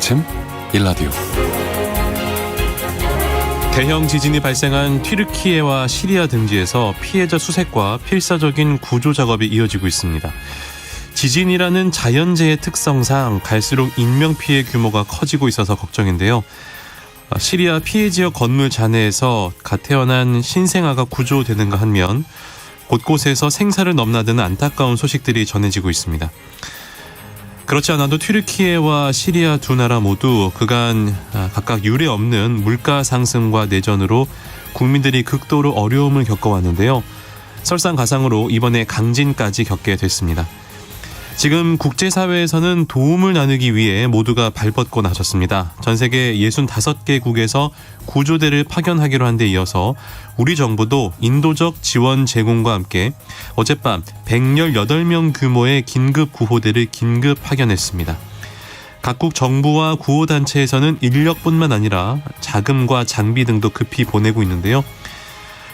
아침 일라디오. 대형 지진이 발생한 튀르키예와 시리아 등지에서 피해자 수색과 필사적인 구조 작업이 이어지고 있습니다. 지진이라는 자연재해 특성상 갈수록 인명피해 규모가 커지고 있어서 걱정인데요. 시리아 피해 지역 건물 잔해에서 갓 태어난 신생아가 구조되는가 한면 곳곳에서 생사를 넘나드는 안타까운 소식들이 전해지고 있습니다. 그렇지 않아도 튀르키예와 시리아 두 나라 모두 그간 각각 유례 없는 물가 상승과 내전으로 국민들이 극도로 어려움을 겪어왔는데요. 설상가상으로 이번에 강진까지 겪게 됐습니다. 지금 국제사회에서는 도움을 나누기 위해 모두가 발벗고 나섰습니다. 전 세계 65개국에서 구조대를 파견하기로 한 데 이어서 우리 정부도 인도적 지원 제공과 함께 어젯밤 118명 규모의 긴급 구호대를 긴급 파견했습니다. 각국 정부와 구호단체에서는 인력뿐만 아니라 자금과 장비 등도 급히 보내고 있는데요.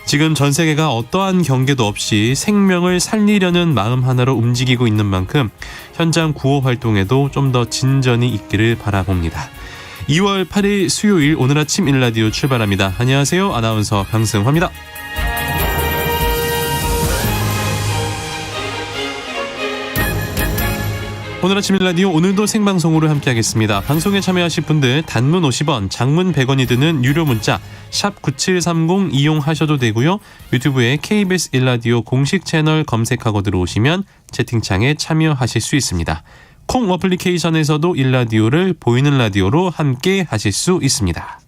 지금 전 세계가 어떠한 경계도 없이 생명을 살리려는 마음 하나로 움직이고 있는 만큼 현장 구호 활동에도 좀 더 진전이 있기를 바라봅니다. 2월 8일 수요일 오늘 아침 일라디오 출발합니다. 안녕하세요. 아나운서 강승화입니다. 오늘 아침 일라디오 오늘도 생방송으로 함께하겠습니다. 방송에 참여하실 분들 단문 50원, 장문 100원이 드는 유료 문자 샵 9730 이용하셔도 되고요. 유튜브에 KBS 일라디오 공식 채널 검색하고 들어오시면 채팅창에 참여하실 수 있습니다. 콩 어플리케이션에서도 일라디오를 보이는 라디오로 함께 하실 수 있습니다.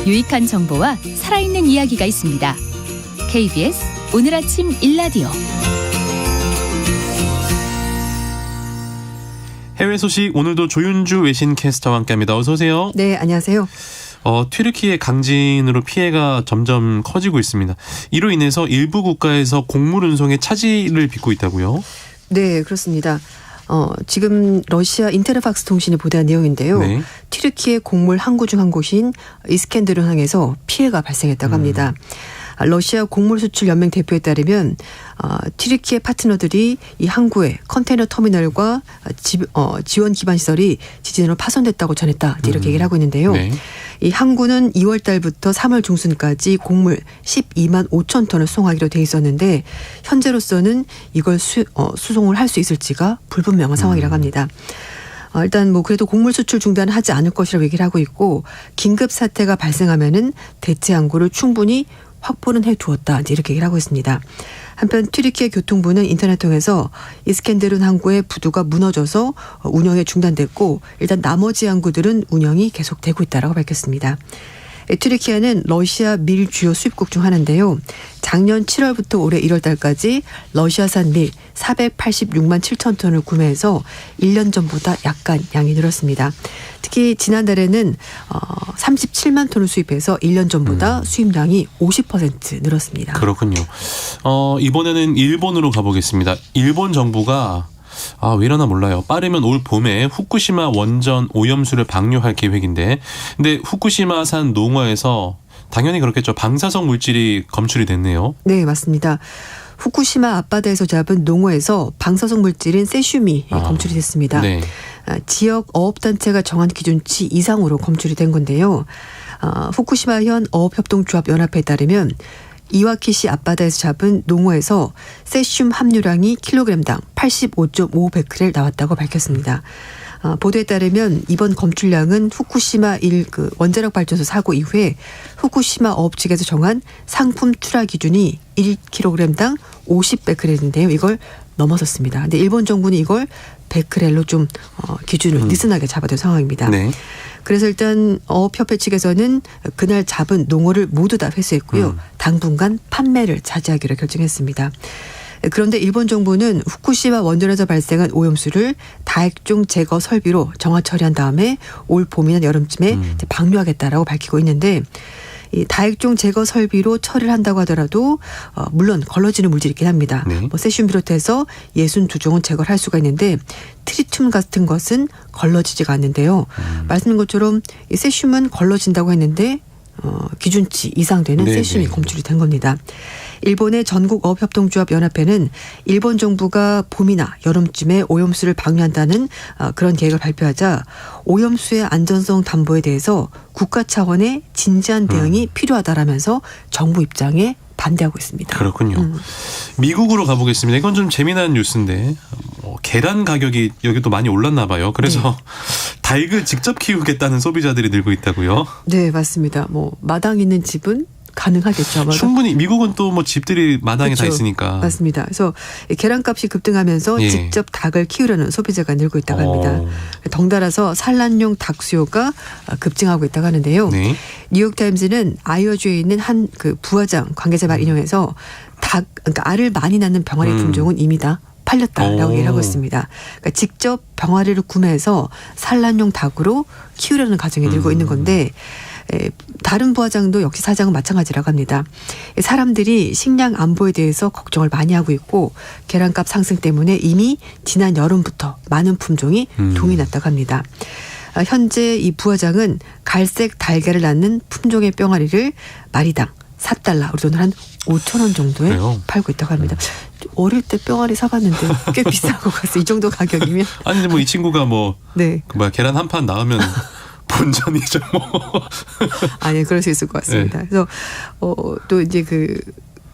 유익한 정보와 살아있는 이야기가 있습니다. KBS 오늘 아침 일라디오. 해외 소식 오늘도 조윤주 외신 캐스터와 함께합니다. 어서 오세요. 네, 안녕하세요. 튀르키예 강진으로 피해가 점점 커지고 있습니다. 이로 인해서 일부 국가에서 곡물 운송에 차질을 빚고 있다고요? 네, 그렇습니다. 지금 러시아 인테르팍스 통신이 보도한 내용인데요. 네. 튀르키예 곡물 항구 중 한 곳인 이스켄데르 항에서 피해가 발생했다고 합니다. 러시아 곡물 수출 연맹 대표에 따르면 튀르키예 파트너들이 이 항구의 컨테이너 터미널과 지원 기반 시설이 지진으로 파손됐다고 전했다. 이렇게 얘기를 하고 있는데요. 네. 이 항구는 2월 달부터 3월 중순까지 곡물 12만 5천 톤을 수송하기로 돼 있었는데 현재로서는 이걸 수송을 할 수 있을지가 불분명한 상황이라고 합니다. 일단 그래도 곡물 수출 중단은 하지 않을 것이라고 얘기를 하고 있고 긴급 사태가 발생하면은 대체 항구를 충분히 확보는 해두었다. 이렇게 얘기를 하고 있습니다. 한편 튀르키예 교통부는 인터넷 통해서 이스켄데르 항구의 부두가 무너져서 운영이 중단됐고 일단 나머지 항구들은 운영이 계속되고 있다고 밝혔습니다. 튀르키예는 러시아 밀 주요 수입국 중 하나인데요. 작년 7월부터 올해 1월 달까지 러시아산 밀 486만 7천 톤을 구매해서 1년 전보다 약간 양이 늘었습니다. 특히 지난달에는 37만 톤을 수입해서 1년 전보다 수입량이 50% 늘었습니다. 그렇군요. 이번에는 일본으로 가보겠습니다. 일본 정부가 왜 이러나 몰라요. 빠르면 올 봄에 후쿠시마 원전 오염수를 방류할 계획인데 근데 후쿠시마산 농어에서 당연히 그렇겠죠. 방사성 물질이 검출이 됐네요. 네, 맞습니다. 후쿠시마 앞바다에서 잡은 농어에서 방사성 물질인 세슘이 검출이 됐습니다. 네. 지역 어업단체가 정한 기준치 이상으로 검출이 된 건데요. 후쿠시마현 어업협동조합연합회에 따르면 이와키시 앞바다에서 잡은 농어에서 세슘 함유량이 킬로그램당 85.5 베크렐 나왔다고 밝혔습니다. 보도에 따르면 이번 검출량은 후쿠시마 1 원자력 발전소 사고 이후에 후쿠시마 어업 측에서 정한 상품 출하 기준이 1kg당 50베크렐인데요. 이걸 넘어섰습니다. 근데 일본 정부는 이걸 베크렐로 좀 기준을 느슨하게 잡아둔 상황입니다. 네. 그래서 일단 어업협회 측에서는 그날 잡은 농어를 모두 다 회수했고요. 당분간 판매를 자제하기로 결정했습니다. 그런데 일본 정부는 후쿠시마 원전에서 발생한 오염수를 다액종 제거 설비로 정화 처리한 다음에 올 봄이나 여름쯤에 방류하겠다라고 밝히고 있는데 이 다액종 제거 설비로 처리를 한다고 하더라도 물론 걸러지는 물질이 있긴 합니다. 네. 세슘 비롯해서 62종은 제거를 할 수가 있는데 트리튬 같은 것은 걸러지지가 않는데요. 말씀드린 것처럼 이 세슘은 걸러진다고 했는데 기준치 이상 되는 네, 세슘이 네. 검출이 된 겁니다. 일본의 전국어업협동조합연합회는 일본 정부가 봄이나 여름쯤에 오염수를 방류한다는 그런 계획을 발표하자 오염수의 안전성 담보에 대해서 국가 차원의 진지한 대응이 필요하다라면서 정부 입장에 반대하고 있습니다. 그렇군요. 미국으로 가보겠습니다. 이건 좀 재미난 뉴스인데 계란 가격이 여기도 많이 올랐나 봐요. 그래서 닭을 직접 키우겠다는 소비자들이 늘고 있다고요? 네, 맞습니다. 뭐 마당 있는 집은 가능하겠죠. 아마도. 충분히 미국은 또 뭐 집들이 마당에 다 그렇죠. 있으니까. 맞습니다. 그래서 계란값이 급등하면서 예. 직접 닭을 키우려는 소비자가 늘고 있다고 합니다. 덩달아서 산란용 닭 수요가 급증하고 있다고 하는데요. 네. 뉴욕타임즈는 아이오주에 있는 한 그 부화장 관계자 말 인용해서 그러니까 알을 많이 낳는 병아리 품종은 이미 다 팔렸다라고 얘기를 하고 있습니다. 그러니까 직접 병아리를 구매해서 산란용 닭으로 키우려는 가정이 늘고 있는 건데 다른 부화장도 역시 사정은 마찬가지라고 합니다. 사람들이 식량 안보에 대해서 걱정을 많이 하고 있고 계란값 상승 때문에 이미 지난 여름부터 많은 품종이 동이 났다고 합니다. 현재 이 부화장은 갈색 달걀을 낳는 품종의 병아리를 마리당 4달러, 우리 돈으로 한 5천 원 정도에 그래요? 팔고 있다고 합니다. 어릴 때 병아리 사봤는데 꽤 비싼 것 같아요. 이 정도 가격이면. 아니 근데 뭐 이 친구가 뭐 네. 계란 한 판 나오면 본전이죠 뭐. 아니, 그럴 수 있을 것 같습니다. 그래서 또 이제 그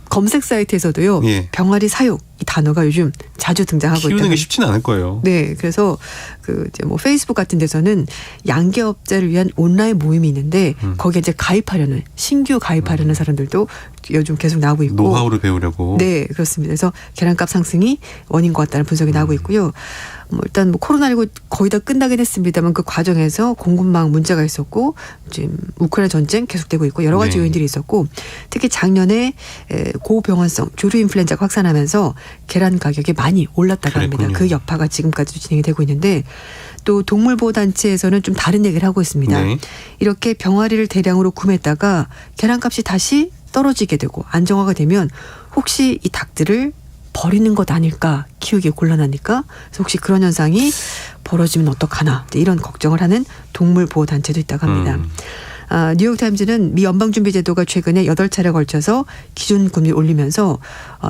검색 사이트에서도요. 예. 병아리 사육 이 단어가 요즘 자주 등장하고 있다. 키우는 게 쉽지는 않을 거예요. 네, 그래서 그 이제 뭐 페이스북 같은 데서는 양계업자를 위한 온라인 모임이 있는데 거기에 이제 가입하려는 신규 가입하려는 사람들도 요즘 계속 나오고 있고. 노하우를 배우려고. 네, 그렇습니다. 그래서 계란값 상승이 원인 것 같다는 분석이 나오고 있고요. 일단 뭐 코로나19 거의 다 끝나긴 했습니다만 그 과정에서 공급망 문제가 있었고 지금 우크라이나 전쟁 계속되고 있고 여러 가지 네. 요인들이 있었고 특히 작년에 고병원성 조류 인플루엔자가 확산하면서 계란 가격이 많이 올랐다고 합니다. 그랬군요. 그 여파가 지금까지도 진행이 되고 있는데 또 동물보호단체에서는 좀 다른 얘기를 하고 있습니다. 네. 이렇게 병아리를 대량으로 구매했다가 계란값이 다시 떨어지게 되고 안정화가 되면 혹시 이 닭들을 버리는 것 아닐까, 키우기 곤란하니까. 그래서 혹시 그런 현상이 벌어지면 어떡하나 이런 걱정을 하는 동물보호단체도 있다고 합니다. 뉴욕타임즈는 미 연방준비제도가 최근에 8차례 걸쳐서 기준금리를 올리면서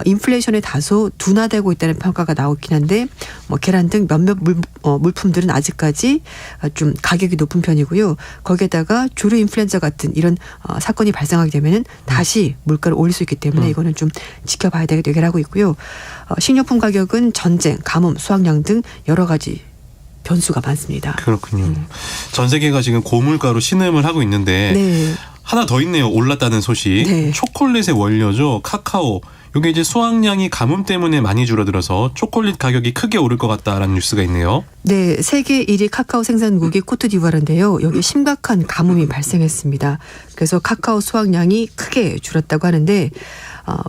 인플레이션에 다소 둔화되고 있다는 평가가 나오긴 한데 뭐 계란 등 몇몇 물품들은 아직까지 좀 가격이 높은 편이고요. 거기에다가 조류 인플루엔자 같은 이런 사건이 발생하게 되면은 다시 물가를 올릴 수 있기 때문에 이거는 좀 지켜봐야 되겠다 얘기를 하고 있고요. 식료품 가격은 전쟁, 가뭄, 수확량 등 여러 가지 변수가 많습니다. 그렇군요. 전 세계가 지금 고물가로 신음을 하고 있는데 네. 하나 더 있네요. 올랐다는 소식. 네. 초콜릿의 원료죠. 카카오. 이게 이제 수확량이 가뭄 때문에 많이 줄어들어서 초콜릿 가격이 크게 오를 것 같다라는 뉴스가 있네요. 네, 세계 1위 카카오 생산국이 코트디부아르인데요. 여기 심각한 가뭄이 발생했습니다. 그래서 카카오 수확량이 크게 줄었다고 하는데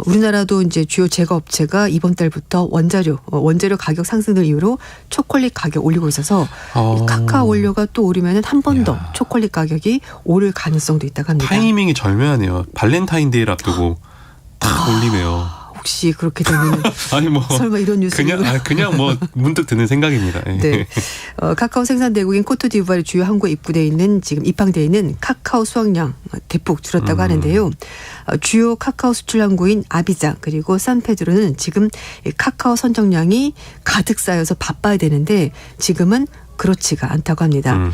우리나라도 이제 주요 제과업체가 이번 달부터 원재료 가격 상승을 이유로 초콜릿 가격 올리고 있어서 이 카카오 원료가 또 오르면 한 번 더 초콜릿 가격이 오를 가능성도 있다고 합니다. 타이밍이 절묘하네요. 발렌타인데이를 앞두고 딱 올리네요. 혹시 그렇게 되면 아니 뭐 설마 이런 뉴스 그냥 뭐 문득 드는 생각입니다. 예. 네. 카카오 생산 대국인 코트디부아르 주요 항구에 입구돼 있는 지금 입항돼 있는 카카오 수확량 대폭 줄었다고 하는데요. 주요 카카오 수출 항구인 아비장 그리고 산페드로는 지금 카카오 선정량이 가득 쌓여서 바빠야 되는데 지금은 그렇지가 않다고 합니다.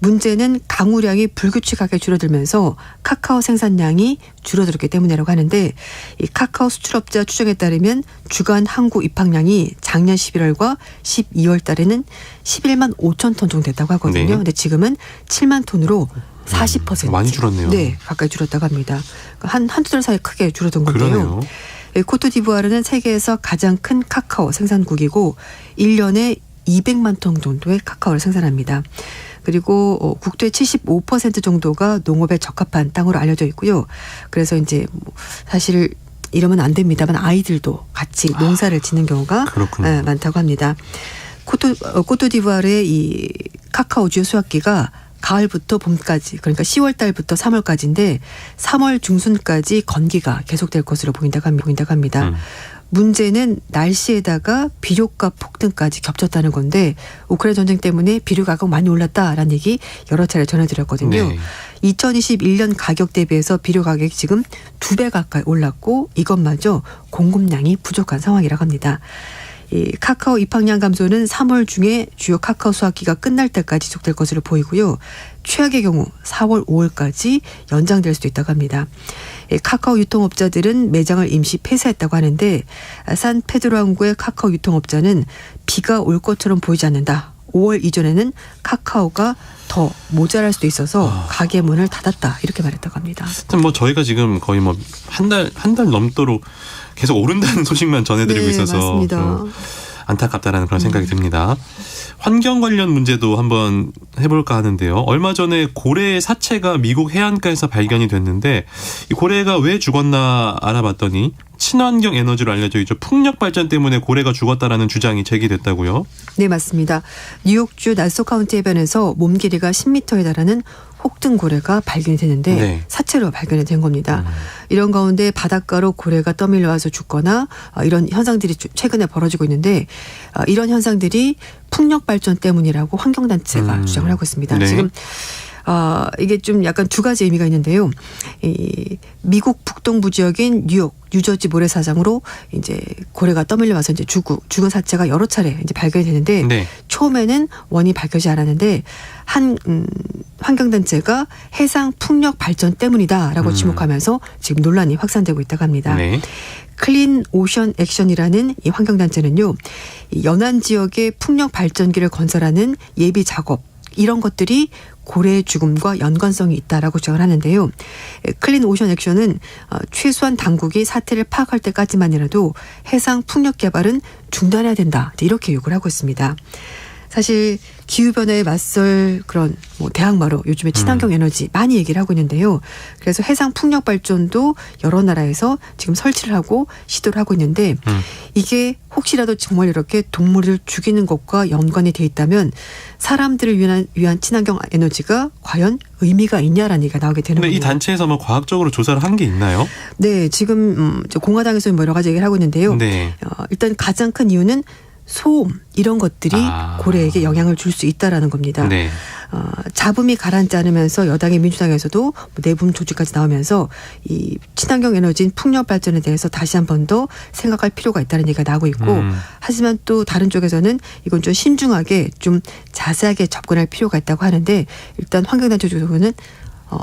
문제는 강우량이 불규칙하게 줄어들면서 카카오 생산량이 줄어들었기 때문이라고 하는데 이 카카오 수출업자 추정에 따르면 주간 항구 입항량이 작년 11월과 12월 달에는 11만 5천 톤 정도 됐다고 하거든요. 네. 근데 지금은 7만 톤으로 40% 많이 줄었네요. 네, 가까이 줄었다고 합니다. 한두 달 사이에 크게 줄어든 건데요. 그러네요. 코트디부아르는 세계에서 가장 큰 카카오 생산국이고 1년에 200만 톤 정도의 카카오를 생산합니다. 그리고 국토의 75% 정도가 농업에 적합한 땅으로 알려져 있고요. 그래서 이제 사실 이러면 안 됩니다만 아이들도 같이 농사를 짓는 경우가 많다고 합니다. 코트디부아르의 이 카카오 주요 수확기가 가을부터 봄까지 그러니까 10월 달부터 3월까지인데 3월 중순까지 건기가 계속될 것으로 보인다고 합니다. 문제는 날씨에다가 비료값 폭등까지 겹쳤다는 건데 우크라이나 전쟁 때문에 비료 가격 많이 올랐다라는 얘기 여러 차례 전해드렸거든요. 네. 2021년 가격 대비해서 비료 가격이 지금 2배 가까이 올랐고 이것마저 공급량이 부족한 상황이라고 합니다. 이 카카오 입항량 감소는 3월 중에 주요 카카오 수확기가 끝날 때까지 지속될 것으로 보이고요. 최악의 경우 4월 5월까지 연장될 수도 있다고 합니다. 카카오 유통업자들은 매장을 임시 폐쇄했다고 하는데 산페드로항구의 카카오 유통업자는 비가 올 것처럼 보이지 않는다. 5월 이전에는 카카오가 더 모자랄 수도 있어서 가게 문을 닫았다 이렇게 말했다고 합니다. 하여튼 뭐 저희가 지금 거의 뭐 한 달 넘도록 계속 오른다는 소식만 전해드리고 네, 있어서 맞습니다. 좀 안타깝다라는 그런 생각이 듭니다. 환경 관련 문제도 한번 해볼까 하는데요. 얼마 전에 고래의 사체가 미국 해안가에서 발견이 됐는데 이 고래가 왜 죽었나 알아봤더니 친환경 에너지로 알려져 있죠. 풍력 발전 때문에 고래가 죽었다라는 주장이 제기됐다고요. 네, 맞습니다. 뉴욕주 나소 카운티 해변에서 몸 길이가 10m에 달하는 혹등 고래가 발견이 되는데 네. 사체로 발견이 된 겁니다. 이런 가운데 바닷가로 고래가 떠밀려와서 죽거나 이런 현상들이 최근에 벌어지고 있는데 이런 현상들이 풍력 발전 때문이라고 환경단체가 주장을 하고 있습니다. 네. 지금 이게 좀 약간 두 가지 의미가 있는데요. 이 미국 북동부 지역인 뉴욕, 뉴저지 모래사장으로 이제 고래가 떠밀려 와서 이제 죽은 사체가 여러 차례 이제 발견이 되는데 네. 처음에는 원인이 밝혀지지 않았는데 한 환경단체가 해상 풍력 발전 때문이다라고 지목하면서 지금 논란이 확산되고 있다고 합니다. 네. 클린 오션 액션이라는 이 환경단체는요. 이 연안 지역의 풍력 발전기를 건설하는 예비 작업 이런 것들이 고래의 죽음과 연관성이 있다라고 주장을 하는데요. 클린 오션 액션은 최소한 당국이 사태를 파악할 때까지만이라도 해상 풍력 개발은 중단해야 된다. 이렇게 요구를 하고 있습니다. 사실 기후변화에 맞설 그런 뭐 대항마로 요즘에 친환경 에너지 많이 얘기를 하고 있는데요. 그래서 해상 풍력 발전도 여러 나라에서 지금 설치를 하고 시도를 하고 있는데 이게 혹시라도 정말 이렇게 동물을 죽이는 것과 연관이 돼 있다면 사람들을 위한 친환경 에너지가 과연 의미가 있냐라는 얘기가 나오게 되는 근데 거예요. 이 단체에서 뭐 과학적으로 조사를 한 게 있나요? 네, 지금 공화당에서 뭐 여러 가지 얘기를 하고 있는데요. 네. 일단 가장 큰 이유는 소음 이런 것들이 고래에게 영향을 줄 수 있다라는 겁니다. 네. 잡음이 가라앉지 않으면서 여당의 민주당에서도 내분 조치까지 나오면서 이 친환경 에너지인 풍력 발전에 대해서 다시 한 번 더 생각할 필요가 있다는 얘기가 나오고 있고 하지만 또 다른 쪽에서는 이건 좀 신중하게 좀 자세하게 접근할 필요가 있다고 하는데 일단 환경단체 쪽에서는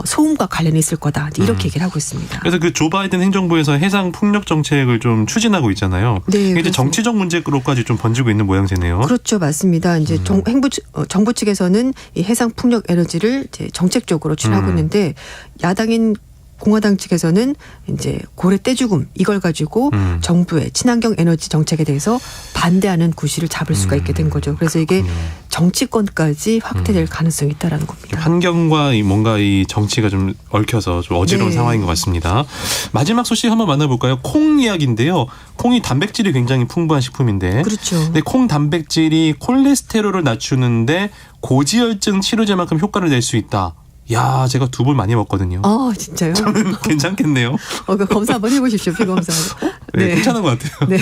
소음과 관련이 있을 거다 이렇게 얘기를 하고 있습니다. 그래서 그 조 바이든 행정부에서 해상 풍력 정책을 좀 추진하고 있잖아요. 네, 이게 이제 정치적 문제로까지 좀 번지고 있는 모양새네요. 그렇죠, 맞습니다. 이제 정부 측에서는 이 해상 풍력 에너지를 이제 정책적으로 추진하고 있는데 야당인 공화당 측에서는 이제 고래 떼죽음 이걸 가지고 정부의 친환경 에너지 정책에 대해서 반대하는 구실을 잡을 수가 있게 된 거죠. 그래서 이게 정치권까지 확대될 가능성이 있다라는 겁니다. 환경과 뭔가 이 정치가 좀 얽혀서 좀 어지러운 네. 상황인 것 같습니다. 마지막 소식 한번 만나볼까요? 콩 이야기인데요. 콩이 단백질이 굉장히 풍부한 식품인데, 그렇죠. 근데 콩 단백질이 콜레스테롤을 낮추는데 고지혈증 치료제만큼 효과를 낼 수 있다. 야, 제가 두부를 많이 먹거든요. 진짜요? 괜찮겠네요. 검사 한번 해보십시오. 피검사. 네, 괜찮은 것 같아요. 네.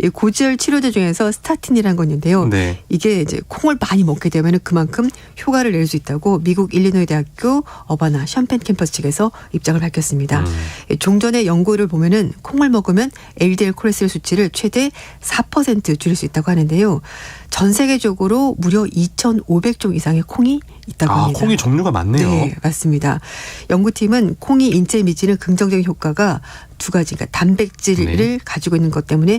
이 고지혈 치료제 중에서 스타틴이라는 건 있는데요. 네. 이게 이제 콩을 많이 먹게 되면 그만큼 효과를 낼 수 있다고 미국 일리노이 대학교 어바나 샴펜 캠퍼스 측에서 입장을 밝혔습니다. 종전의 연구를 보면은 콩을 먹으면 LDL 콜레스테롤 수치를 최대 4% 줄일 수 있다고 하는데요. 전 세계적으로 무려 2,500종 이상의 콩이 있다고 합니다. 콩이 종류가 많네요. 네, 맞습니다. 연구팀은 콩이 인체에 미치는 긍정적인 효과가 두 가지, 그러니까 단백질을 가지고 있는 것 때문에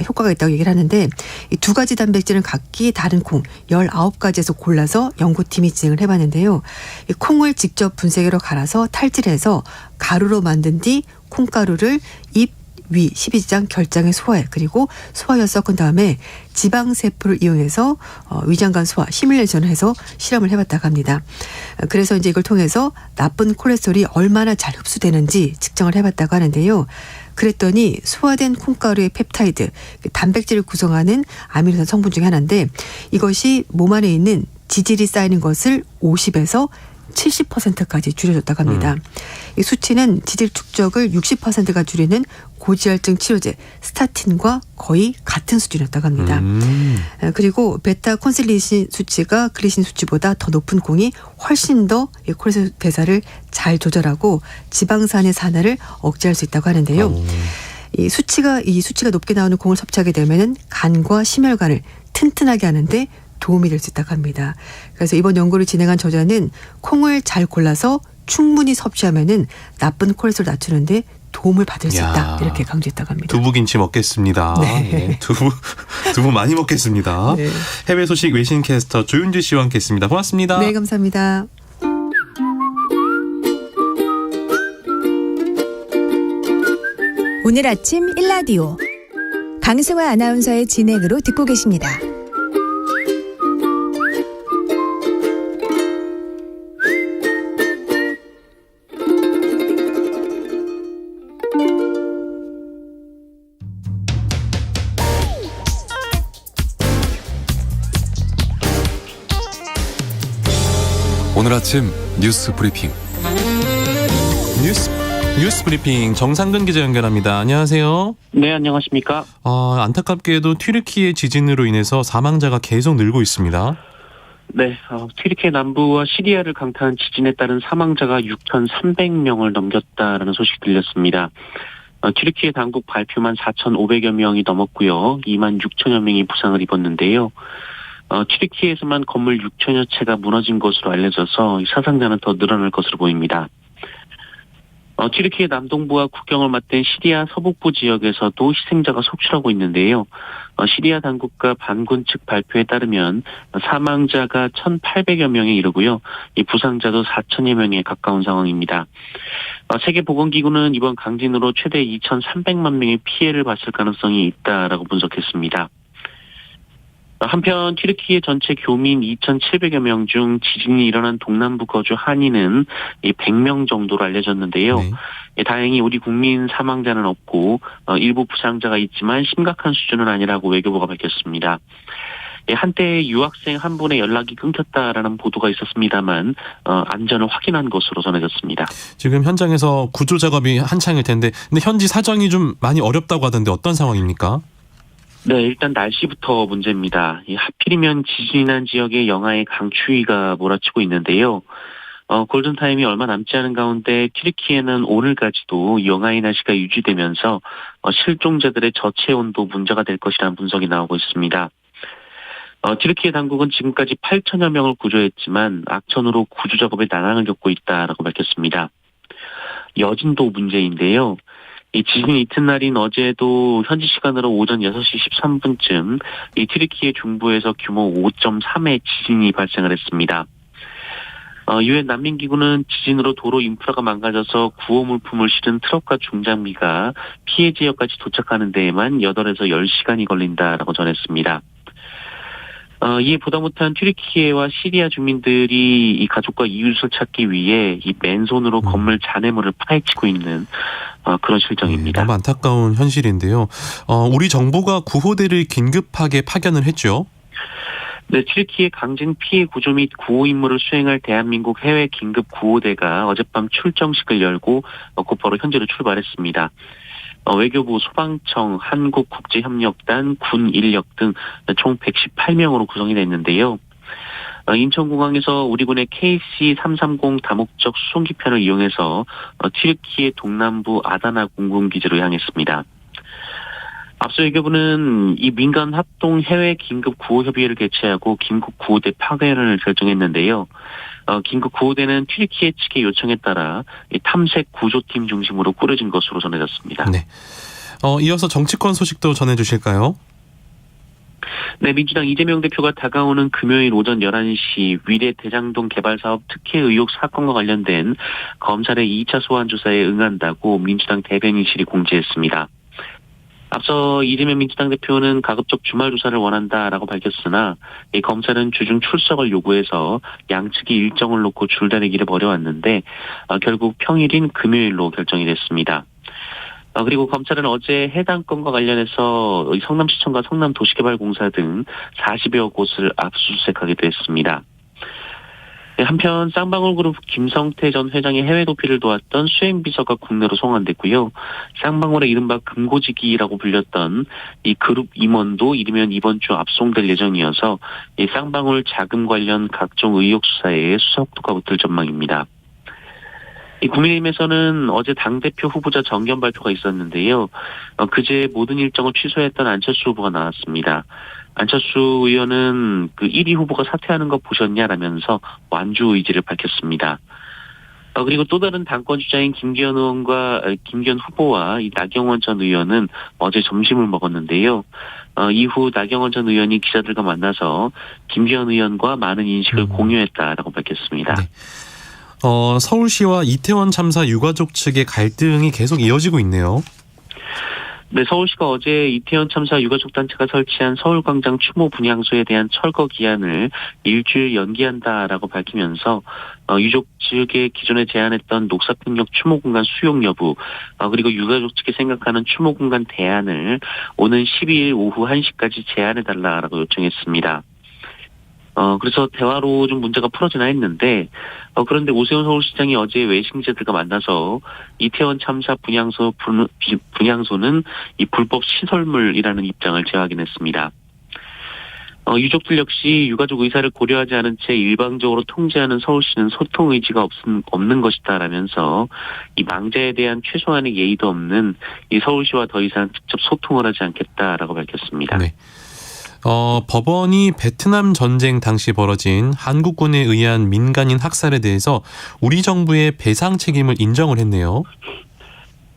효과가 있다고 얘기를 하는데 이 두 가지 단백질은 각기 다른 콩 19가지에서 골라서 연구팀이 진행을 해봤는데요. 이 콩을 직접 분쇄기로 갈아서 탈질해서 가루로 만든 뒤 콩가루를 위 12장 결장에 소화해 그리고 소화에 섞은 다음에 지방세포를 이용해서 위장관 소화 시뮬레이션을 해서 실험을 해봤다고 합니다. 그래서 이제 이걸 통해서 나쁜 콜레스테롤이 얼마나 잘 흡수되는지 측정을 해봤다고 하는데요. 그랬더니 소화된 콩가루의 펩타이드, 단백질을 구성하는 아미노산 성분 중에 하나인데 이것이 몸 안에 있는 지질이 쌓이는 것을 50에서 70%까지 줄여줬다고 합니다. 이 수치는 지질 축적을 60%가 줄이는 고지혈증 치료제 스타틴과 거의 같은 수준이었다고 합니다. 그리고 베타 콘실리신 수치가 글리신 수치보다 더 높은 콩이 훨씬 더 콜레스테롤 대사를 잘 조절하고 지방산의 산화를 억제할 수 있다고 하는데요. 이 수치가 높게 나오는 콩을 섭취하게 되면은 간과 심혈관을 튼튼하게 하는데 도움이 될 수 있다고 합니다. 그래서 이번 연구를 진행한 저자는 콩을 잘 골라서 충분히 섭취하면은 나쁜 콜레스테롤 낮추는데 도움을 받을 수 있다. 이렇게 강조했다고 합니다. 두부김치 먹겠습니다. 네. 네, 두부 많이 먹겠습니다. 네. 해외 소식 외신 캐스터 조윤주 씨와 함께했습니다. 고맙습니다. 네, 감사합니다. 오늘 아침 일라디오 강승화 아나운서의 진행으로 듣고 계십니다. 오늘 아침 뉴스 브리핑. 뉴스 브리핑 정상근 기자 연결합니다. 안녕하세요. 네, 안녕하십니까. 안타깝게도 튀르키예 지진으로 인해서 사망자가 계속 늘고 있습니다. 네, 튀르키예 남부와 시리아를 강타한 지진에 따른 사망자가 6,300명을 넘겼다라는 소식 들렸습니다. 튀르키예 당국 발표만 4,500여 명이 넘었고요. 2만 6천여 명이 부상을 입었는데요. 튀르키예에서만 건물 6천여 채가 무너진 것으로 알려져서 사상자는 더 늘어날 것으로 보입니다. 튀르키예 남동부와 국경을 맞댄 시리아 서북부 지역에서도 희생자가 속출하고 있는데요. 시리아 당국과 반군 측 발표에 따르면 사망자가 1,800여 명에 이르고요. 이 부상자도 4천여 명에 가까운 상황입니다. 세계보건기구는 이번 강진으로 최대 2,300만 명의 피해를 봤을 가능성이 있다라고 분석했습니다. 한편 튀르키예 전체 교민 2,700여 명 중 지진이 일어난 동남부 거주 한인은 100명 정도로 알려졌는데요. 네. 다행히 우리 국민 사망자는 없고 일부 부상자가 있지만 심각한 수준은 아니라고 외교부가 밝혔습니다. 한때 유학생 한 분의 연락이 끊겼다라는 보도가 있었습니다만 안전을 확인한 것으로 전해졌습니다. 지금 현장에서 구조 작업이 한창일 텐데 근데 현지 사정이 좀 많이 어렵다고 하던데 어떤 상황입니까? 네, 일단 날씨부터 문제입니다. 하필이면 지진이 난 지역에 영하의 강추위가 몰아치고 있는데요. 골든타임이 얼마 남지 않은 가운데 튀르키예는 오늘까지도 영하의 날씨가 유지되면서 실종자들의 저체 온도 문제가 될 것이라는 분석이 나오고 있습니다. 튀르키예 당국은 지금까지 8천여 명을 구조했지만 악천후로 구조 작업에 난항을 겪고 있다라고 밝혔습니다. 여진도 문제인데요. 이 지진 이튿날인 어제도 현지 시간으로 오전 6시 13분쯤 이 튀르키예 중부에서 규모 5.3의 지진이 발생을 했습니다. 유엔 난민기구는 지진으로 도로 인프라가 망가져서 구호 물품을 실은 트럭과 중장비가 피해 지역까지 도착하는 데에만 8에서 10시간이 걸린다라고 전했습니다. 이에 보다 못한 튀르키예와 시리아 주민들이 이 가족과 이웃을 찾기 위해 이 맨손으로 건물 잔해물을 파헤치고 있는 그런 실정입니다. 너무 안타까운 현실인데요. 우리 정부가 구호대를 긴급하게 파견을 했죠. 네, 튀르키예 강진 피해 구조 및 구호 임무를 수행할 대한민국 해외 긴급 구호대가 어젯밤 출정식을 열고 곧바로 현지로 출발했습니다. 외교부, 소방청, 한국국제협력단, 군인력 등 총 118명으로 구성이 됐는데요. 인천공항에서 우리군의 KC-330 다목적 수송기편을 이용해서 튀르키예 동남부 아다나 공군기지로 향했습니다. 앞서 외교부는 이 민간 합동 해외 긴급 구호 협의회를 개최하고 긴급 구호대 파견을 결정했는데요. 긴급 구호대는 튀르키예 측의 요청에 따라 탐색 구조팀 중심으로 꾸려진 것으로 전해졌습니다. 네. 이어서 정치권 소식도 전해주실까요? 네, 민주당 이재명 대표가 다가오는 금요일 오전 11시 위례 대장동 개발사업 특혜 의혹 사건과 관련된 검찰의 2차 소환 조사에 응한다고 민주당 대변인실이 공지했습니다. 앞서 이재명 민주당 대표는 가급적 주말 조사를 원한다라고 밝혔으나 이 검찰은 주중 출석을 요구해서 양측이 일정을 놓고 줄다리기를 벌여왔는데 결국 평일인 금요일로 결정이 됐습니다. 그리고 검찰은 어제 해당 건과 관련해서 성남시청과 성남도시개발공사 등 40여 곳을 압수수색하기도 했습니다. 한편 쌍방울그룹 김성태 전 회장의 해외 도피를 도왔던 수행비서가 국내로 송환됐고요. 쌍방울의 이른바 금고지기라고 불렸던 이 그룹 임원도 이르면 이번 주 압송될 예정이어서 이 쌍방울 자금 관련 각종 의혹 수사에 수사속도가 붙을 전망입니다. 이 국민의힘에서는 어제 당대표 후보자 정견 발표가 있었는데요. 그제 모든 일정을 취소했던 안철수 후보가 나왔습니다. 안철수 의원은 그 1위 후보가 사퇴하는 거 보셨냐라면서 완주 의지를 밝혔습니다. 그리고 또 다른 당권 주자인 김기현 후보와 이 나경원 전 의원은 어제 점심을 먹었는데요. 이후 나경원 전 의원이 기자들과 만나서 김기현 의원과 많은 인식을 공유했다라고 밝혔습니다. 네. 서울시와 이태원 참사 유가족 측의 갈등이 계속 이어지고 있네요. 네, 서울시가 어제 이태원 참사 유가족 단체가 설치한 서울광장 추모 분향소에 대한 철거 기한을 일주일 연기한다라고 밝히면서 유족 측에 기존에 제안했던 녹사평역 추모 공간 수용 여부, 그리고 유가족 측이 생각하는 추모 공간 대안을 오는 12일 오후 1시까지 제안해달라라고 요청했습니다. 그래서 대화로 좀 문제가 풀어지나 했는데, 그런데 오세훈 서울시장이 어제 외신 기자들과 만나서 이태원 참사 분향소는 이 불법 시설물이라는 입장을 재확인했습니다. 유족들 역시 유가족 의사를 고려하지 않은 채 일방적으로 통제하는 서울시는 소통 의지가 없는 것이다라면서 이 망자에 대한 최소한의 예의도 없는 이 서울시와 더 이상 직접 소통을 하지 않겠다라고 밝혔습니다. 네. 법원이 베트남 전쟁 당시 벌어진 한국군에 의한 민간인 학살에 대해서 우리 정부의 배상 책임을 인정을 했네요.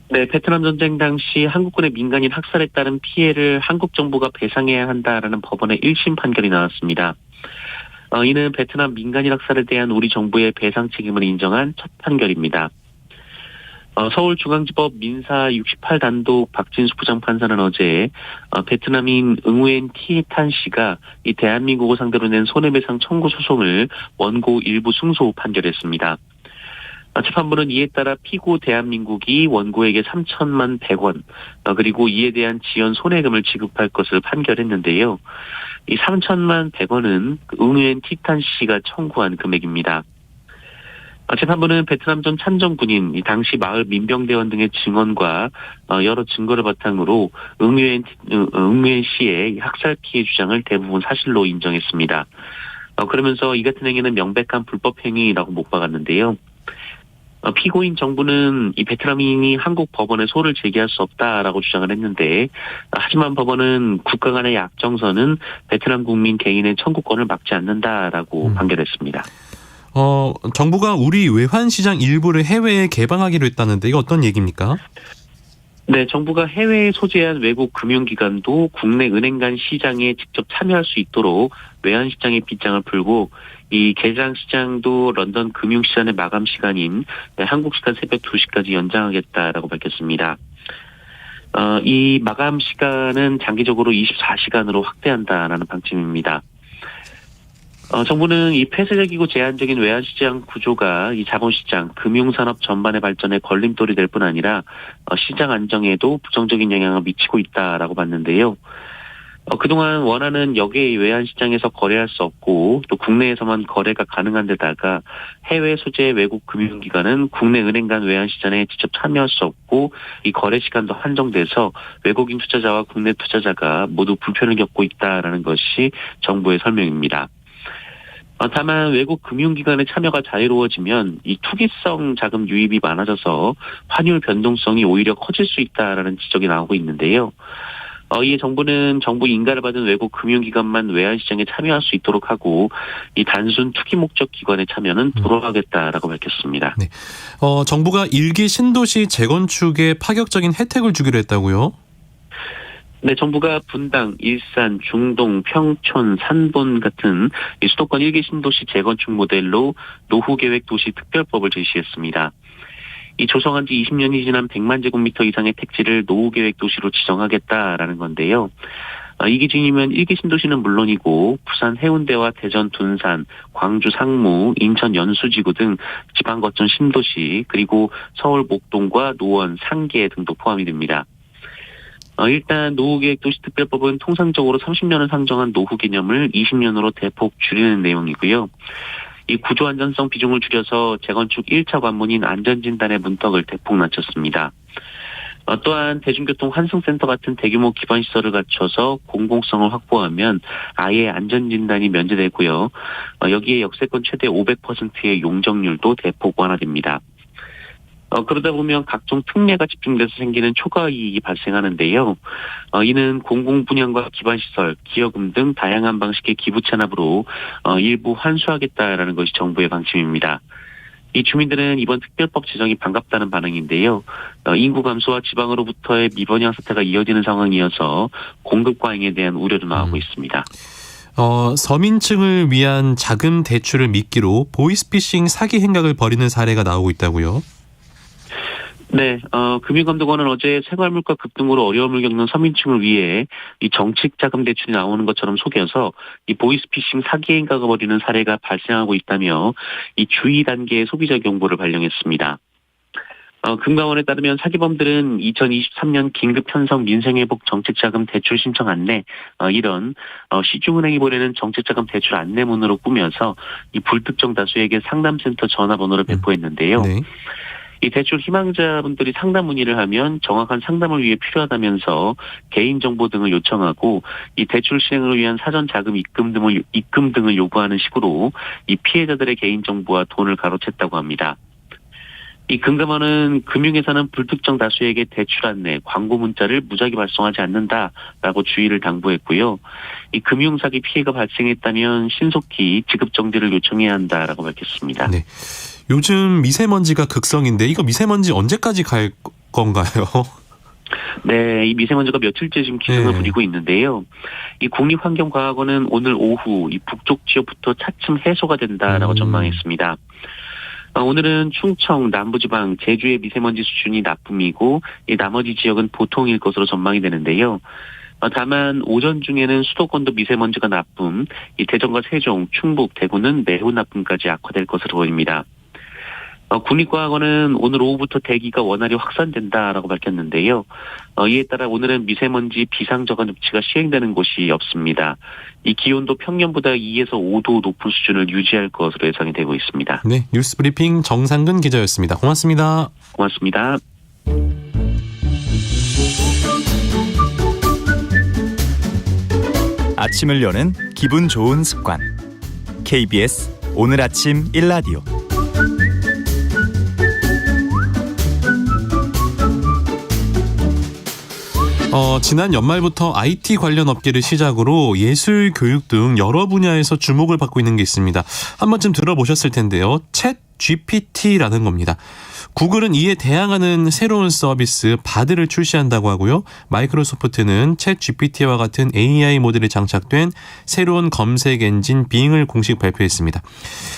네, 베트남 전쟁 당시 한국군의 민간인 학살에 따른 피해를 한국 정부가 배상해야 한다라는 법원의 1심 판결이 나왔습니다. 이는 베트남 민간인 학살에 대한 우리 정부의 배상 책임을 인정한 첫 판결입니다. 서울중앙지법 민사 68단독 박진수 부장판사는 어제 베트남인 응우엔 티탄 씨가 이 대한민국을 상대로 낸 손해배상 청구 소송을 원고 일부 승소 판결했습니다. 재판부는 이에 따라 피고 대한민국이 원고에게 3천만 100원 그리고 이에 대한 지연 손해금을 지급할 것을 판결했는데요. 이 3천만 100원은 응우엔 티탄 씨가 청구한 금액입니다. 재판부는 베트남전 참전 군인, 이 당시 마을 민병대원 등의 증언과 여러 증거를 바탕으로 응유엔 씨의 학살 피해 주장을 대부분 사실로 인정했습니다. 그러면서 이 같은 행위는 명백한 불법 행위라고 못 박았는데요. 피고인 정부는 이 베트남인이 한국 법원에 소를 제기할 수 없다라고 주장을 했는데, 하지만 법원은 국가 간의 약정서는 베트남 국민 개인의 청구권을 막지 않는다라고 판결했습니다. 정부가 우리 외환시장 일부를 해외에 개방하기로 했다는데 이거 어떤 얘기입니까? 네, 정부가 해외에 소재한 외국 금융기관도 국내 은행 간 시장에 직접 참여할 수 있도록 외환시장의 빗장을 풀고 이 개장 시장도 런던 금융시장의 마감 시간인 한국 시간 새벽 2시까지 연장하겠다라고 밝혔습니다. 이 마감 시간은 장기적으로 24시간으로 확대한다라는 방침입니다. 정부는 이 폐쇄적이고 제한적인 외환시장 구조가 이 자본시장, 금융산업 전반의 발전에 걸림돌이 될 뿐 아니라 시장 안정에도 부정적인 영향을 미치고 있다라고 봤는데요. 그동안 원하는 여객 외환시장에서 거래할 수 없고 또 국내에서만 거래가 가능한 데다가 해외 소재 외국 금융기관은 국내 은행 간 외환시장에 직접 참여할 수 없고 이 거래 시간도 한정돼서 외국인 투자자와 국내 투자자가 모두 불편을 겪고 있다라는 것이 정부의 설명입니다. 다만 외국 금융기관의 참여가 자유로워지면 이 투기성 자금 유입이 많아져서 환율 변동성이 오히려 커질 수 있다라는 지적이 나오고 있는데요. 이에 정부는 정부 인가를 받은 외국 금융기관만 외환시장에 참여할 수 있도록 하고 이 단순 투기 목적 기관의 참여는 불허하겠다라고 밝혔습니다. 네. 정부가 1기 신도시 재건축에 파격적인 혜택을 주기로 했다고요? 네, 정부가 분당, 일산, 중동, 평촌, 산본 같은 수도권 1기 신도시 재건축 모델로 노후계획 도시 특별법을 제시했습니다. 이 조성한 지 20년이 지난 100만 제곱미터 이상의 택지를 노후계획 도시로 지정하겠다라는 건데요. 이 기준이면 1기 신도시는 물론이고 부산 해운대와 대전 둔산, 광주 상무, 인천 연수지구 등 지방 거점 신도시, 그리고 서울 목동과 노원, 상계 등도 포함이 됩니다. 일단 노후계획도시특별법은 통상적으로 30년을 상정한 노후 개념을 20년으로 대폭 줄이는 내용이고요. 이 구조 안전성 비중을 줄여서 재건축 1차 관문인 안전진단의 문턱을 대폭 낮췄습니다. 또한 대중교통 환승센터 같은 대규모 기반시설을 갖춰서 공공성을 확보하면 아예 안전진단이 면제되고요. 여기에 역세권 최대 500%의 용적률도 대폭 완화됩니다. 그러다 보면 각종 특례가 집중돼서 생기는 초과 이익이 발생하는데요. 이는 공공분양과 기반시설, 기여금 등 다양한 방식의 기부 찬합으로 일부 환수하겠다라는 것이 정부의 방침입니다. 이 주민들은 이번 특별법 제정이 반갑다는 반응인데요. 인구 감소와 지방으로부터의 미번양 사태가 이어지는 상황이어서 공급 과잉에 대한 우려도 나오고 있습니다. 서민층을 위한 자금 대출을 미끼로 보이스피싱 사기 행각을 벌이는 사례가 나오고 있다고요? 네, 금융감독원은 어제 생활물가 급등으로 어려움을 겪는 서민층을 위해 이 정책자금 대출이 나오는 것처럼 속여서 이 보이스피싱 사기 행각을 벌이는 사례가 발생하고 있다며 이 주의 단계의 소비자 경보를 발령했습니다. 금감원에 따르면 사기범들은 2023년 긴급 편성 민생회복 정책자금 대출 신청 안내, 이런 시중은행이 보내는 정책자금 대출 안내문으로 꾸며서 이 불특정 다수에게 상담센터 전화번호를 배포했는데요. 네. 이 대출 희망자분들이 상담 문의를 하면 정확한 상담을 위해 필요하다면서 개인정보 등을 요청하고 이 대출 실행을 위한 사전 자금 입금 등을 요구하는 식으로 이 피해자들의 개인정보와 돈을 가로챘다고 합니다. 이 금감원은 금융회사는 불특정 다수에게 대출 안내, 광고 문자를 무작위 발송하지 않는다라고 주의를 당부했고요. 이 금융사기 피해가 발생했다면 신속히 지급 정지를 요청해야 한다라고 밝혔습니다. 네. 요즘 미세먼지가 극성인데 이거 미세먼지 언제까지 갈 건가요? 네, 이 미세먼지가 며칠째 지금 기승을 부리고 있는데요. 이 국립환경과학원은 오늘 오후 이 북쪽 지역부터 차츰 해소가 된다라고 전망했습니다. 오늘은 충청, 남부지방, 제주의 미세먼지 수준이 나쁨이고 이 나머지 지역은 보통일 것으로 전망이 되는데요. 다만 오전 중에는 수도권도 미세먼지가 나쁨, 이 대전과 세종, 충북, 대구는 매우 나쁨까지 악화될 것으로 보입니다. 국립과학원은 오늘 오후부터 대기가 원활히 확산된다라고 밝혔는데요. 이에 따라 오늘은 미세먼지 비상저감 조치가 시행되는 곳이 없습니다. 이 기온도 평년보다 2에서 5도 높은 수준을 유지할 것으로 예상이 되고 있습니다. 네, 뉴스브리핑 정상근 기자였습니다. 고맙습니다. 고맙습니다. 아침을 여는 기분 좋은 습관. KBS 오늘 아침 1라디오. 지난 연말부터 IT 관련 업계를 시작으로 예술, 교육 등 여러 분야에서 주목을 받고 있는 게 있습니다. 한 번쯤 들어보셨을 텐데요. 챗 GPT라는 겁니다. 구글은 이에 대항하는 새로운 서비스 바드를 출시한다고 하고요. 마이크로소프트는 챗 GPT와 같은 AI 모델이 장착된 새로운 검색 엔진 빙을 공식 발표했습니다.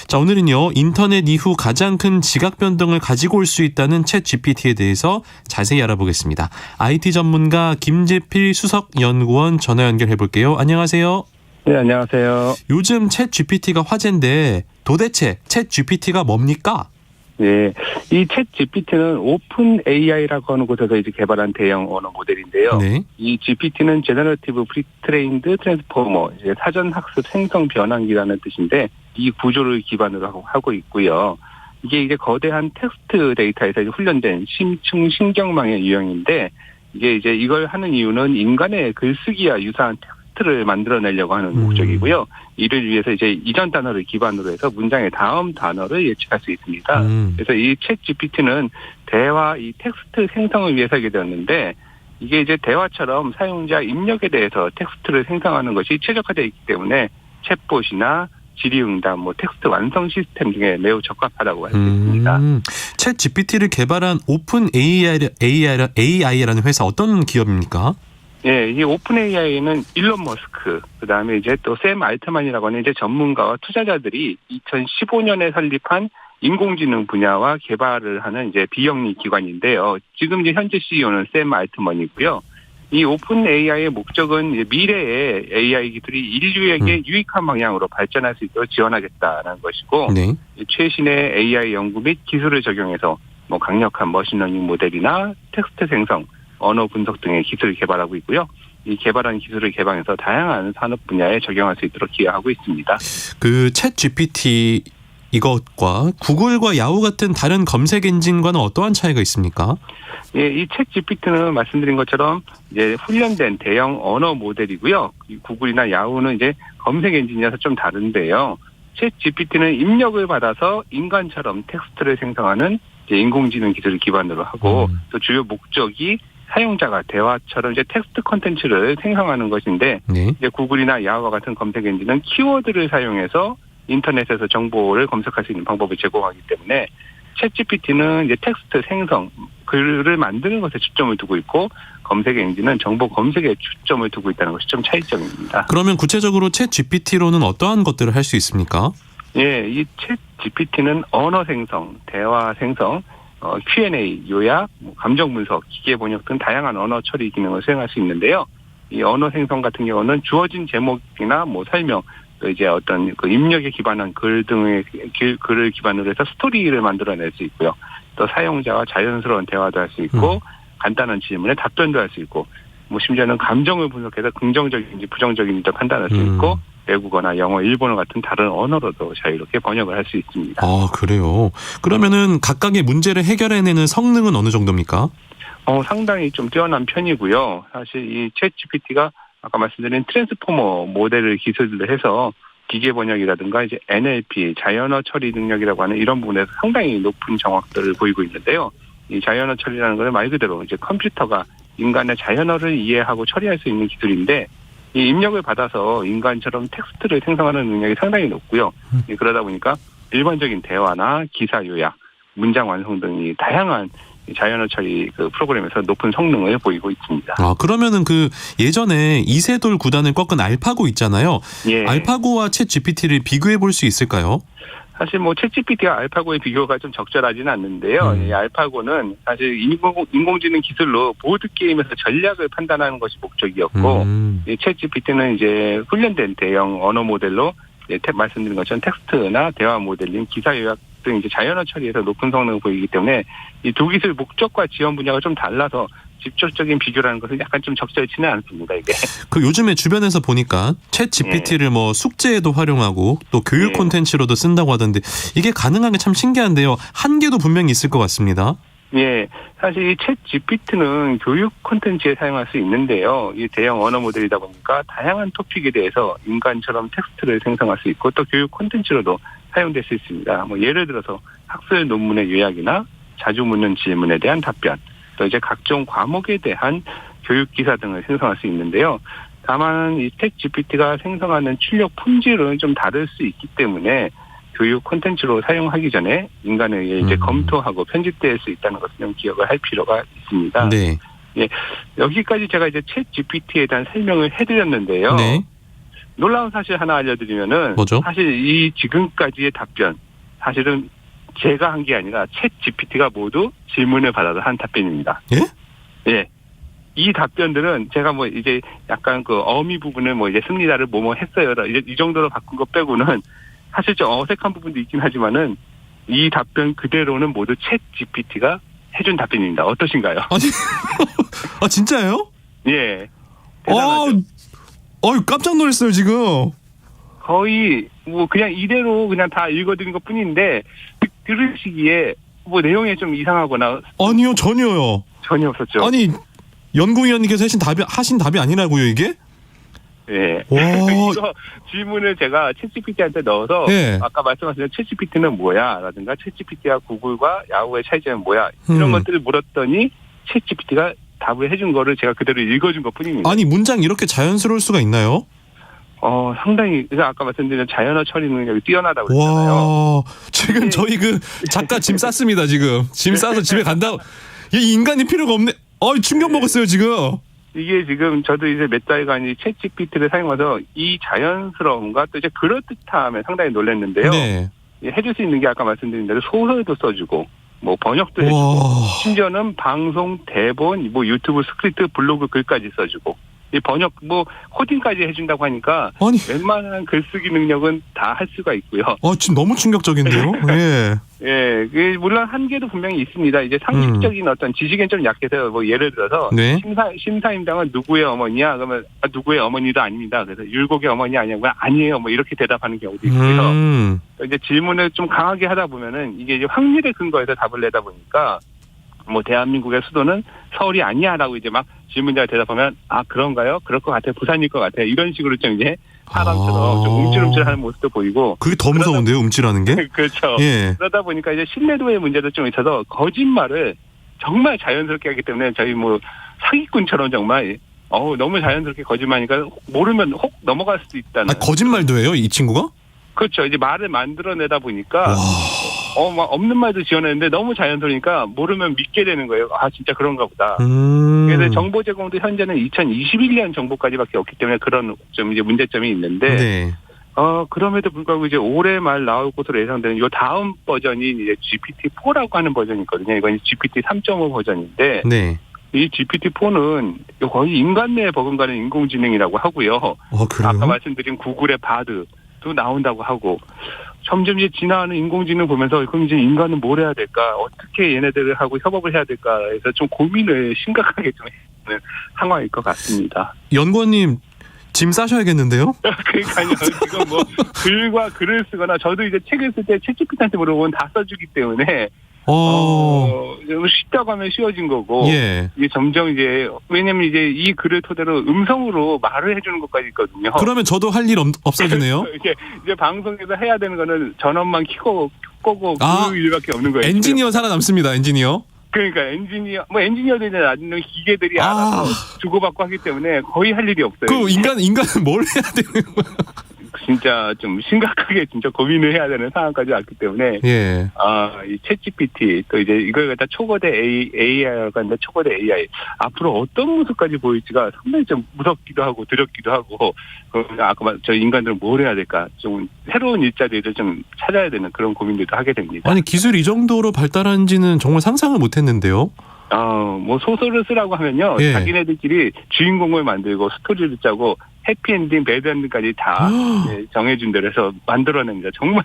자, 오늘은요. 인터넷 이후 가장 큰 지각 변동을 가지고 올 수 있다는 챗 GPT에 대해서 자세히 알아보겠습니다. IT 전문가 김재필 수석연구원 전화 연결해 볼게요. 안녕하세요. 네, 안녕하세요. 요즘 챗 GPT가 화제인데 도대체 챗 GPT가 뭡니까? 네, 이 챗 GPT는 오픈 AI라고 하는 곳에서 이제 개발한 대형 언어 모델인데요. 네. 이 GPT는 제너러티브 프리트레인드 트랜스포머, 이제 사전 학습 생성 변환기라는 뜻인데 이 구조를 기반으로 하고 있고요. 이게 이제 거대한 텍스트 데이터에서 훈련된 심층 신경망의 유형인데 이게 이제 이걸 하는 이유는 인간의 글쓰기와 유사한 텍스트를 만들어내려고 하는 목적이고요. 이를 위해서 이제 이전 단어를 기반으로 해서 문장의 다음 단어를 예측할 수 있습니다. 그래서 이 챗 GPT는 대화 이 텍스트 생성을 위해서 하게 되었는데 이게 이제 대화처럼 사용자 입력에 대해서 텍스트를 생성하는 것이 최적화되어 있기 때문에 챗봇이나 질의응답, 텍스트 완성 시스템 등에 매우 적합하다고 할 수 있습니다. 챗 GPT를 개발한 오픈 AI라는 회사 어떤 기업입니까? 예, 이 오픈 AI는 일론 머스크, 그다음에 이제 또 샘 알트만이라고 하는 이제 전문가와 투자자들이 2015년에 설립한 인공지능 분야와 개발을 하는 이제 비영리 기관인데요. 지금 이제 현재 CEO는 샘 알트만이고요. 이 오픈 AI의 목적은 미래의 AI 기술이 인류에게 유익한 방향으로 발전할 수 있도록 지원하겠다는 것이고 네. 최신의 AI 연구 및 기술을 적용해서 뭐 강력한 머신러닝 모델이나 텍스트 생성, 언어 분석 등의 기술을 개발하고 있고요. 이 개발한 기술을 개방해서 다양한 산업 분야에 적용할 수 있도록 기여하고 있습니다. 그 챗 GPT 이것과 구글과 야후 같은 다른 검색 엔진과는 어떠한 차이가 있습니까? 예, 이 챗 GPT는 말씀드린 것처럼 이제 훈련된 대형 언어 모델이고요. 이 구글이나 야후는 이제 검색 엔진이라서 좀 다른데요. 챗 GPT는 입력을 받아서 인간처럼 텍스트를 생성하는 이제 인공지능 기술을 기반으로 하고 또 주요 목적이 사용자가 대화처럼 이제 텍스트 콘텐츠를 생성하는 것인데 네. 이제 구글이나 야후와 같은 검색 엔진은 키워드를 사용해서 인터넷에서 정보를 검색할 수 있는 방법을 제공하기 때문에 챗 GPT는 이제 텍스트 생성, 글을 만드는 것에 초점을 두고 있고 검색 엔진은 정보 검색에 초점을 두고 있다는 것이 좀 차이점입니다. 그러면 구체적으로 챗 GPT로는 어떠한 것들을 할 수 있습니까? 예, 이 챗 GPT는 언어 생성, 대화 생성, Q&A, 요약, 감정 분석, 기계 번역 등 다양한 언어 처리 기능을 수행할 수 있는데요. 이 언어 생성 같은 경우는 주어진 제목이나 뭐 설명, 또 이제 어떤 그 입력에 기반한 글 등의 글을 기반으로 해서 스토리를 만들어낼 수 있고요. 또 사용자와 자연스러운 대화도 할 수 있고 간단한 질문에 답변도 할 수 있고 뭐 심지어는 감정을 분석해서 긍정적인지 부정적인지 판단할 수 있고 외국어나 영어, 일본어 같은 다른 언어로도 자유롭게 번역을 할 수 있습니다. 아, 그래요. 그러면은 각각의 문제를 해결해내는 성능은 어느 정도입니까? 상당히 좀 뛰어난 편이고요. 사실 이 챗 GPT가 아까 말씀드린 트랜스포머 모델을 기술로 해서 기계 번역이라든가 이제 NLP, 자연어 처리 능력이라고 하는 이런 부분에서 상당히 높은 정확도를 보이고 있는데요. 이 자연어 처리라는 것은 말 그대로 이제 컴퓨터가 인간의 자연어를 이해하고 처리할 수 있는 기술인데 이 입력을 받아서 인간처럼 텍스트를 생성하는 능력이 상당히 높고요. 그러다 보니까 일반적인 대화나 기사 요약, 문장 완성 등이 다양한 자연어 처리 그 프로그램에서 높은 성능을 보이고 있습니다. 아, 그러면은 그 예전에 이세돌 구단을 꺾은 알파고 있잖아요. 예. 알파고와 챗 GPT를 비교해 볼 수 있을까요? 사실 뭐 챗 GPT와 알파고의 비교가 좀 적절하지는 않는데요. 이 알파고는 사실 인공지능 기술로 보드 게임에서 전략을 판단하는 것이 목적이었고, 이 챗 GPT는 이제 훈련된 대형 언어 모델로 말씀드린 것처럼 텍스트나 대화 모델링, 기사 요약 등 이제 자연어 처리에서 높은 성능을 보이기 때문에 이 두 기술 목적과 지원 분야가 좀 달라서 직접적인 비교라는 것은 약간 좀 적절치는 않습니다, 이게. 그 요즘에 주변에서 보니까 챗 GPT를 뭐 숙제에도 활용하고 또 교육 콘텐츠로도 쓴다고 하던데 이게 가능한 게 참 신기한데요. 한계도 분명히 있을 것 같습니다. 예, 사실 이 챗 GPT는 교육 콘텐츠에 사용할 수 있는데요. 이 대형 언어 모델이다 보니까 다양한 토픽에 대해서 인간처럼 텍스트를 생성할 수 있고 또 교육 콘텐츠로도 사용될 수 있습니다. 뭐 예를 들어서 학술 논문의 요약이나 자주 묻는 질문에 대한 답변, 또 이제 각종 과목에 대한 교육 기사 등을 생성할 수 있는데요. 다만 이 챗 GPT가 생성하는 출력 품질은 좀 다를 수 있기 때문에 교육 콘텐츠로 사용하기 전에 인간에 의해 이제 검토하고 편집될 수 있다는 것을 좀 기억을 할 필요가 있습니다. 네. 예, 여기까지 제가 이제 챗 GPT에 대한 설명을 해드렸는데요. 네. 놀라운 사실 하나 알려드리면은 뭐죠? 사실 이 지금까지의 답변 사실은 제가 한 게 아니라 챗 GPT가 모두 질문을 받아서 한 답변입니다. 예? 예. 이 답변들은 제가 뭐 이제 약간 그 어미 부분을 뭐 이제 씁니다를 뭐뭐 했어요. 이 정도로 바꾼 것 빼고는 사실 좀 어색한 부분도 있긴 하지만은 이 답변 그대로는 모두 챗 GPT가 해준 답변입니다. 어떠신가요? 아니, 아 진짜요? 예. 대단하죠. 깜짝 놀랐어요 지금. 거의 뭐 그냥 이대로 그냥 다 읽어드린 것 뿐인데 들으시기에 뭐 내용에 좀 이상하거나 아니요 전혀요. 전혀 없었죠. 아니 연구위원님께서 하신 답이 아니라고요 이게? 예. 와. 이거 질문을 제가 챗GPT한테 넣어서 예. 아까 말씀하신 챗GPT는 뭐야?라든가 챗GPT와 구글과 야후의 차이점은 뭐야? 이런 것들을 물었더니 챗GPT가 답을 해준 거를 제가 그대로 읽어준 것 뿐입니다. 아니 문장 이렇게 자연스러울 수가 있나요? 상당히 그래서 아까 말씀드린 자연어 처리 능력이 뛰어나다고 그랬잖아요. 와, 지금 저희 그 작가 짐 쌌습니다 지금. 짐 싸서 집에 간다. 이 인간이 필요가 없네. 충격 먹었어요 지금. 이게 지금 저도 이제 몇 달간 이 챗 GPT를 사용해서 이 자연스러움과 또 이제 그럴듯함에 상당히 놀랐는데요. 네. 해줄 수 있는 게 아까 말씀드린 대로 소설도 써주고 뭐 번역도 해주고 심지어는 방송 대본, 뭐 유튜브 스크립트, 블로그 글까지 써주고 이 번역 뭐 코딩까지 해준다고 하니까 아니, 웬만한 글쓰기 능력은 다 할 수가 있고요. 지금 너무 충격적인데요. 예. 예, 물론 한계도 분명히 있습니다. 이제 상식적인 어떤 지식엔 좀 약해서요. 뭐 예를 들어서 네. 심사임당은 누구의 어머니야? 그러면 누구의 어머니도 아닙니다. 그래서 율곡의 어머니 아니냐고 아니에요. 뭐 이렇게 대답하는 경우도 있고요. 이제 질문을 좀 강하게 하다 보면은 이게 이제 확률에 근거해서 답을 내다 보니까 뭐 대한민국의 수도는 서울이 아니야라고 이제 막 질문자가 대답하면 그런가요? 그럴 것 같아요. 부산일 것 같아요. 이런 식으로 좀 이제 사람처럼 좀 움찔움찔하는 모습도 보이고. 그게 더 무서운데요, 움찔하는 게? 그렇죠. 예. 그러다 보니까 이제 신뢰도의 문제도 좀 있어서 거짓말을 정말 자연스럽게 하기 때문에 저희 뭐 사기꾼처럼 정말 너무 자연스럽게 거짓말이니까 모르면 혹 넘어갈 수도 있다는. 거짓말도 해요, 이 친구가? 그렇죠. 이제 말을 만들어내다 보니까 막 없는 말도 지어내는데 너무 자연스러우니까 모르면 믿게 되는 거예요. 진짜 그런가 보다. 그래서 정보 제공도 현재는 2021년 정보까지밖에 없기 때문에 그런 좀 이제 문제점이 있는데. 네. 그럼에도 불구하고 이제 올해 말 나올 것으로 예상되는 요 다음 버전이 이제 GPT-4라고 하는 버전이 있거든요. 이건 GPT 3.5 버전인데. 네. 이 GPT-4는 거의 인간 내에 버금가는 인공지능이라고 하고요. 그래요? 아까 말씀드린 구글의 바드도 나온다고 하고. 점점 이제 진화하는 인공지능 보면서 그럼 이제 인간은 뭘 해야 될까? 어떻게 얘네들하고 협업을 해야 될까? 해서 좀 고민을 심각하게 좀 하는 상황일 것 같습니다. 연구원님 짐 싸셔야겠는데요? 그러니까요. 지금 뭐 글과 글을 쓰거나 저도 이제 책을 쓸 때 챗GPT한테 물어보면 다 써주기 때문에 쉽다고 하면 쉬워진 거고. 예. 이게 점점 이제 왜냐면 이제 이 글을 토대로 음성으로 말을 해주는 것까지 있거든요. 그러면 저도 할 일 없어지네요. 이제 방송에서 해야 되는 거는 전원만 끄고 그 일밖에 없는 거예요. 엔지니어 살아남습니다. 엔지니어. 그러니까 엔지니어들이 나중에 기계들이 알아서 주고받고 하기 때문에 거의 할 일이 없어요. 그 인간은 뭘 해야 되는 거야? 진짜 좀 심각하게 진짜 고민을 해야 되는 상황까지 왔기 때문에 예. 이 챗GPT 또 이제 이걸 갖다 초거대 AI라고 하는데 초거대 AI 앞으로 어떤 모습까지 보일지가 상당히 좀 무섭기도 하고 두렵기도 하고 아까 저 인간들은 뭘 해야 될까 좀 새로운 일자리를 좀 찾아야 되는 그런 고민들도 하게 됩니다. 아니 기술이 이 정도로 발달한지는 정말 상상을 못했는데요. 뭐 소설을 쓰라고 하면요. 예. 자기네들끼리 주인공을 만들고 스토리를 짜고 해피엔딩, 배드엔딩까지 다 정해준 대로 해서 만들어냅니다. 정말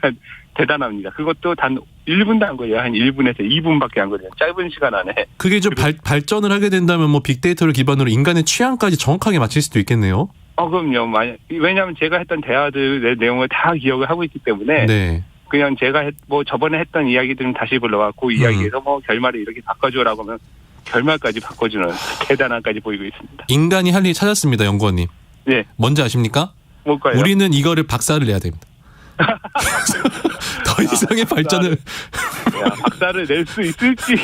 대단합니다. 그것도 단 1분도 안 걸려요. 한 1분에서 2분밖에 안 걸려요. 짧은 시간 안에. 그게 좀 발전을 하게 된다면 뭐 빅데이터를 기반으로 인간의 취향까지 정확하게 맞출 수도 있겠네요. 그럼요. 왜냐하면 제가 했던 대화들 내용을 다 기억을 하고 있기 때문에 네. 그냥 제가 저번에 했던 이야기들은 다시 불러갖고 이야기에서 결말을 이렇게 바꿔줘라고 하면 결말까지 바꿔주는 대단함까지 보이고 있습니다. 인간이 할 일 찾았습니다. 연구원님. 네. 뭔지 아십니까? 뭘까요? 우리는 이거를 박사를 내야 됩니다. 더 이상의 발전을 박사를 낼 수 있을지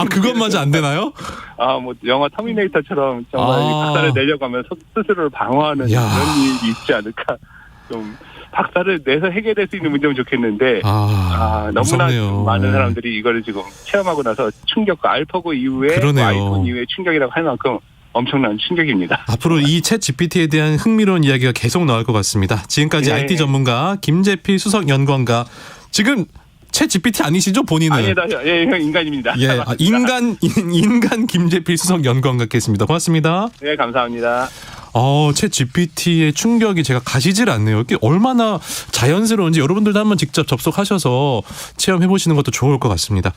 그것마저 안 되나요? 뭐 영화 터미네이터처럼 정말 박사를 내려고 하면 스스로를 방어하는 이런 일이 있지 않을까. 좀 박사를 내서 해결될 수 있는 문제면 좋겠는데 너무나 무섭네요. 많은 사람들이 이거를 지금 체험하고 나서 충격과 알파고 이후에 아이폰 이후에 충격이라고 할 만큼 엄청난 충격입니다. 앞으로 이 챗 GPT에 대한 흥미로운 이야기가 계속 나올 것 같습니다. 지금까지 IT 전문가 김재필 수석 연구원가 지금 챗 GPT 아니시죠 본인은? 아니다, 형 인간입니다. 예, 인간 김재필 수석 연구원가겠습니다. 고맙습니다. 네, 감사합니다. 챗 GPT의 충격이 제가 가시질 않네요. 이게 얼마나 자연스러운지 여러분들도 한번 직접 접속하셔서 체험해 보시는 것도 좋을 것 같습니다.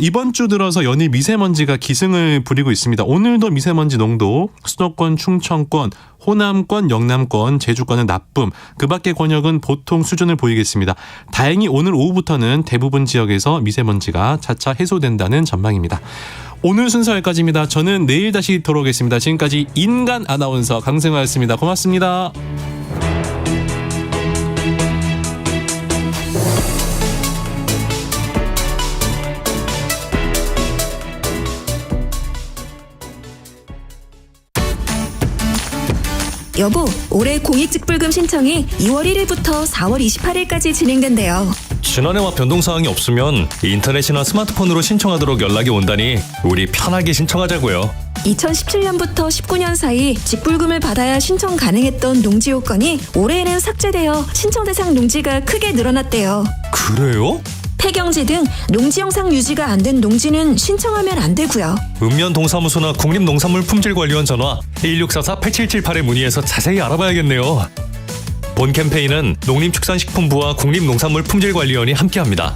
이번 주 들어서 연일 미세먼지가 기승을 부리고 있습니다. 오늘도 미세먼지 농도 수도권, 충청권, 호남권, 영남권, 제주권은 나쁨, 그 밖의 권역은 보통 수준을 보이겠습니다. 다행히 오늘 오후부터는 대부분 지역에서 미세먼지가 차차 해소된다는 전망입니다. 오늘 순서 여기까지입니다. 저는 내일 다시 돌아오겠습니다. 지금까지 인간 아나운서 강승화였습니다. 고맙습니다. 여보, 올해 공익직불금 신청이 2월 1일부터 4월 28일까지 진행된대요. 지난해와 변동사항이 없으면 인터넷이나 스마트폰으로 신청하도록 연락이 온다니 우리 편하게 신청하자고요. 2017년부터 19년 사이 직불금을 받아야 신청 가능했던 농지 요건이 올해에는 삭제되어 신청 대상 농지가 크게 늘어났대요. 그래요? 폐경지 등 농지 영상 유지가 안 된 농지는 신청하면 안 되고요. 읍면동사무소나 국립농산물품질관리원 전화 1644-8778에 문의해서 자세히 알아봐야겠네요. 본 캠페인은 농림축산식품부와 국립농산물품질관리원이 함께합니다.